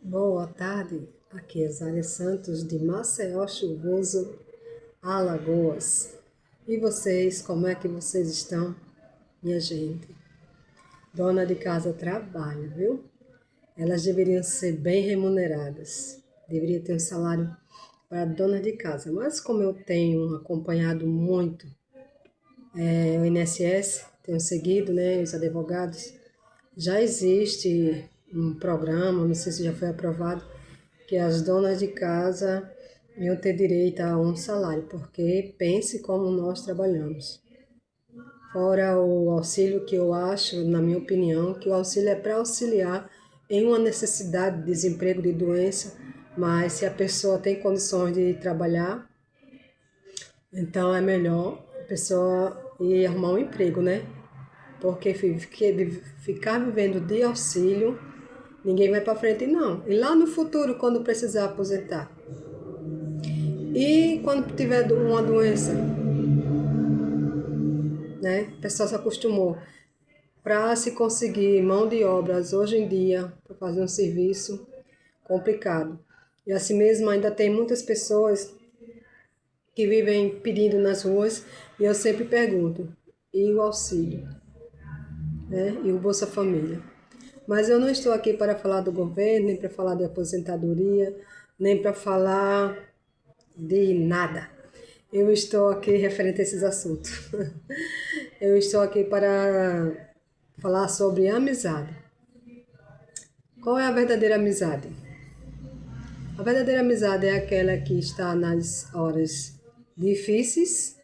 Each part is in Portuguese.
Boa tarde, aqui é Zária Santos de Maceió Chuvoso, Alagoas. E vocês, como é que vocês estão, minha gente? Dona de casa trabalha, viu? Elas deveriam ser bem remuneradas, deveria ter um salário para dona de casa. Mas como eu tenho acompanhado muito o INSS, tenho seguido, né, os advogados, já existe um programa, não sei se já foi aprovado, que as donas de casa iam ter direito a um salário, porque pense como nós trabalhamos. Fora o auxílio, que eu acho, na minha opinião, que o auxílio é para auxiliar em uma necessidade de desemprego, de doença, mas se a pessoa tem condições de trabalhar, então é melhor a pessoa ir arrumar um emprego, né? Porque ficar vivendo de auxílio, ninguém vai para frente, não. E lá no futuro, quando precisar aposentar? E quando tiver uma doença, né? A pessoa se acostumou. Para se conseguir mão de obras hoje em dia, para fazer um serviço complicado. E assim mesmo ainda tem muitas pessoas que vivem pedindo nas ruas e eu sempre pergunto, e o auxílio, né? E o Bolsa Família? Mas eu não estou aqui para falar do governo, nem para falar de aposentadoria, nem para falar de nada. Eu estou aqui referente a esses assuntos. Eu estou aqui para falar sobre amizade. Qual é a verdadeira amizade? A verdadeira amizade é aquela que está nas horas difíceis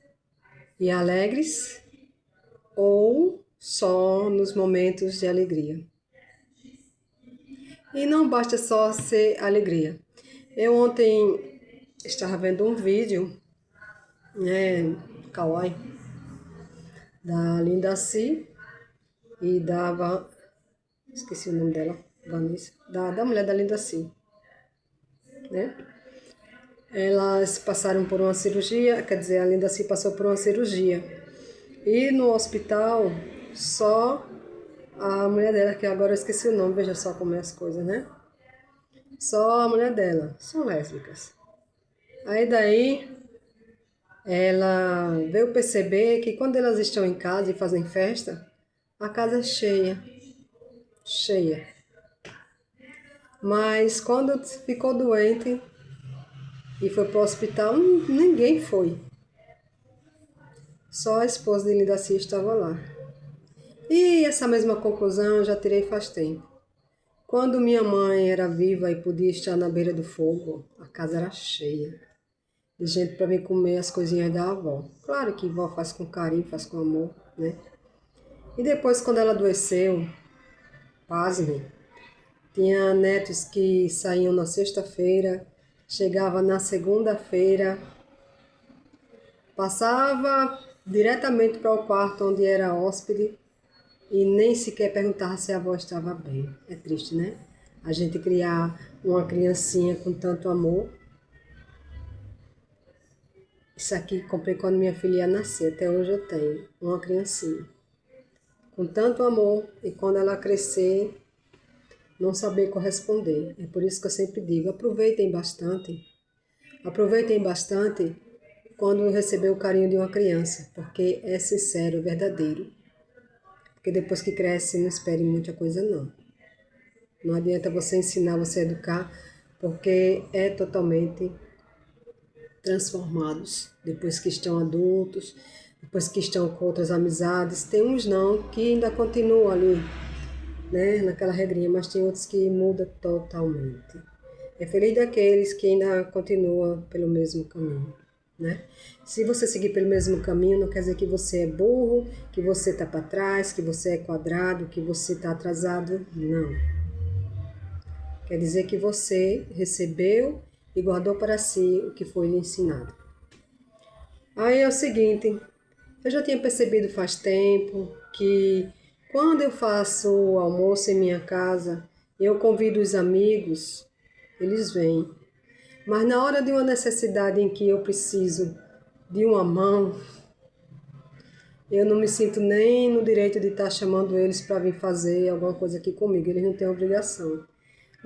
e alegres ou só nos momentos de alegria. E não basta só ser alegria. Eu ontem estava vendo um vídeo, né, kawaii, da Linda C e esqueci o nome dela, Vanessa, da mulher da Linda C, né? Elas passaram por uma cirurgia, quer dizer, a Linda C passou por uma cirurgia. E no hospital, só a mulher dela, que agora eu esqueci o nome, veja só como é as coisas, né? Só a mulher dela, são lésbicas. Aí daí, ela veio perceber que quando elas estão em casa e fazem festa, a casa é cheia, cheia. Mas quando ficou doente e foi para o hospital, ninguém foi. Só a esposa de Lindaci estava lá. E essa mesma conclusão eu já tirei faz tempo. Quando minha mãe era viva e podia estar na beira do fogo, a casa era cheia de gente para vir comer as coisinhas da avó. Claro que a avó faz com carinho, faz com amor, né? E depois, quando ela adoeceu, pasmem, tinha netos que saíam na sexta-feira, chegava na segunda-feira, passava diretamente para o quarto onde era hóspede e nem sequer perguntava se a avó estava bem. É triste, né? A gente criar uma criancinha com tanto amor. Isso aqui comprei quando minha filha ia nascer, até hoje eu tenho uma criancinha. Com tanto amor, e quando ela crescer, não saber corresponder. É por isso que eu sempre digo, aproveitem bastante quando receber o carinho de uma criança, porque é sincero, é verdadeiro. Porque depois que cresce, não espere muita coisa não. Não adianta você ensinar, você educar, porque é totalmente transformados depois que estão adultos, depois que estão com outras amizades. Tem uns não que ainda continuam ali, né, naquela regrinha, mas tem outros que mudam totalmente. É feliz daqueles que ainda continuam pelo mesmo caminho, né? Se você seguir pelo mesmo caminho, não quer dizer que você é burro, que você está para trás, que você é quadrado, que você está atrasado, não. Quer dizer que você recebeu e guardou para si o que foi lhe ensinado. Aí é o seguinte, eu já tinha percebido faz tempo que quando eu faço o almoço em minha casa, eu convido os amigos, eles vêm. Mas na hora de uma necessidade em que eu preciso de uma mão, eu não me sinto nem no direito de estar chamando eles para vir fazer alguma coisa aqui comigo, eles não têm obrigação.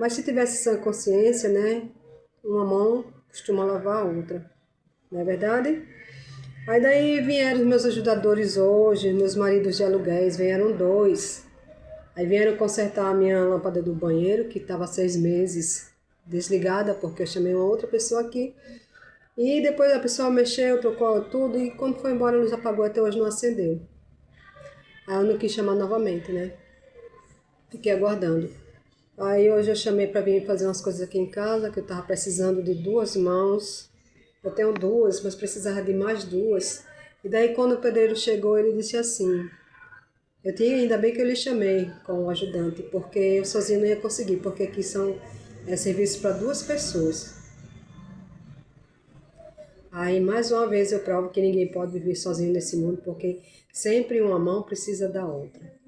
Mas se tivesse sã consciência, né? Uma mão costuma lavar a outra, não é verdade? Aí daí vieram os meus ajudadores hoje, meus maridos de aluguéis, vieram dois. Aí vieram consertar a minha lâmpada do banheiro, que estava há 6 meses desligada, porque eu chamei uma outra pessoa aqui. E depois a pessoa mexeu, trocou tudo, e quando foi embora a luz apagou, até hoje não acendeu. Aí eu não quis chamar novamente, né? Fiquei aguardando. Aí hoje eu chamei para vir fazer umas coisas aqui em casa, que eu estava precisando de 2 mãos. Eu tenho 2, mas precisava de mais 2. E daí quando o pedreiro chegou, ele disse assim, ainda bem que eu lhe chamei como ajudante, porque eu sozinho não ia conseguir, porque aqui são serviços para 2 pessoas. Aí mais uma vez eu provo que ninguém pode viver sozinho nesse mundo, porque sempre uma mão precisa da outra.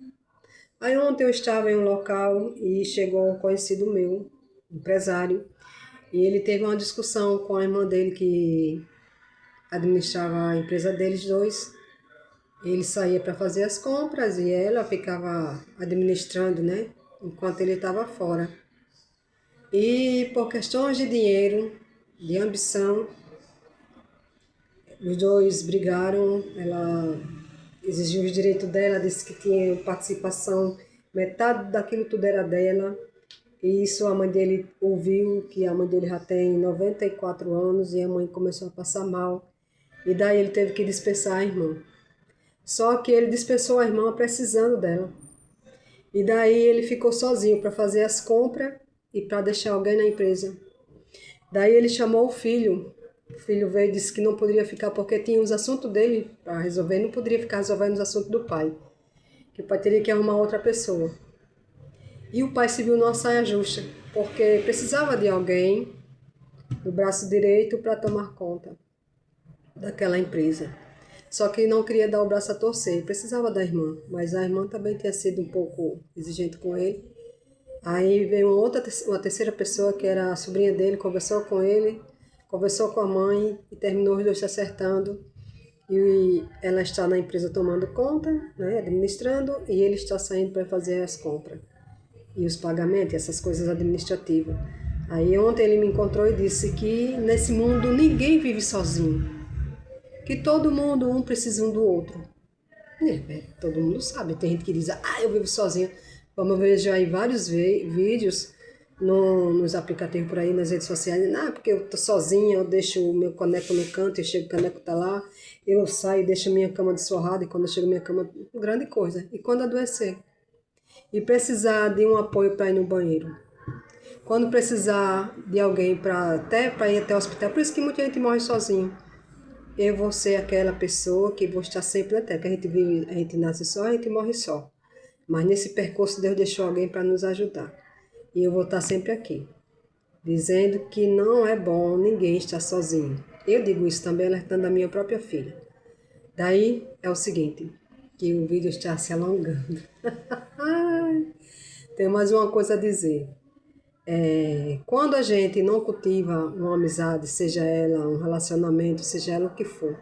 Aí ontem eu estava em um local e chegou um conhecido meu, empresário, e ele teve uma discussão com a irmã dele que administrava a empresa deles dois. Ele saía para fazer as compras e ela ficava administrando, né? Enquanto ele estava fora. E por questões de dinheiro, de ambição, os dois brigaram. Ela exigiu os direitos dela, disse que tinha participação, metade daquilo tudo era dela. E isso a mãe dele ouviu, que a mãe dele já tem 94 anos e a mãe começou a passar mal. E daí ele teve que dispensar a irmã. Só que ele dispensou a irmã precisando dela. E daí ele ficou sozinho para fazer as compras e para deixar alguém na empresa. Daí ele chamou o filho. O filho veio e disse que não poderia ficar porque tinha os assuntos dele para resolver. Não poderia ficar resolvendo os assuntos do pai. Que o pai teria que arrumar outra pessoa. E o pai se viu numa saia justa, porque precisava de alguém do braço direito para tomar conta daquela empresa. Só que não queria dar o braço a torcer, precisava da irmã, mas a irmã também tinha sido um pouco exigente com ele. Aí veio uma terceira pessoa, que era a sobrinha dele, conversou com ele, conversou com a mãe e terminou os dois se acertando. E ela está na empresa tomando conta, né, administrando, e ele está saindo para fazer as compras e os pagamentos, essas coisas administrativas. Aí ontem ele me encontrou e disse que nesse mundo ninguém vive sozinho, que todo mundo, um precisa um do outro. Todo mundo sabe, tem gente que diz, eu vivo sozinho. Como eu vejo aí vários vídeos nos aplicativos por aí, nas redes sociais, porque eu tô sozinha, eu deixo o meu caneco no canto, eu chego, o caneco tá lá, eu saio, deixo a minha cama desforrada, e quando eu chego a minha cama, grande coisa. E quando adoecer? E precisar de um apoio para ir no banheiro? Quando precisar de alguém até para ir até o hospital, por isso que muita gente morre sozinho. Eu vou ser aquela pessoa que vou estar sempre na terra, que a gente nasce só, a gente morre só. Mas nesse percurso Deus deixou alguém para nos ajudar. E eu vou estar sempre aqui, dizendo que não é bom ninguém estar sozinho. Eu digo isso também alertando a minha própria filha. Daí é o seguinte, que o vídeo está se alongando. Tem mais uma coisa a dizer. Quando a gente não cultiva uma amizade, seja ela um relacionamento, seja ela o que for,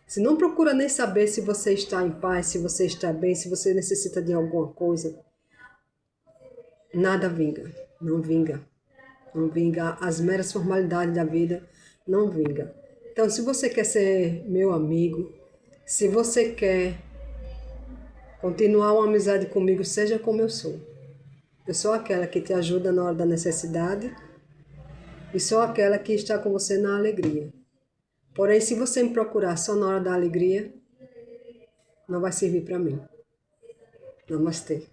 se não procura nem saber se você está em paz, se você está bem, se você necessita de alguma coisa, nada vinga, não vinga. Não vinga, as meras formalidades da vida não vinga. Então, se você quer ser meu amigo, se você quer continuar uma amizade comigo, seja como eu sou. Eu sou aquela que te ajuda na hora da necessidade e sou aquela que está com você na alegria. Porém, se você me procurar só na hora da alegria, não vai servir para mim. Namastê.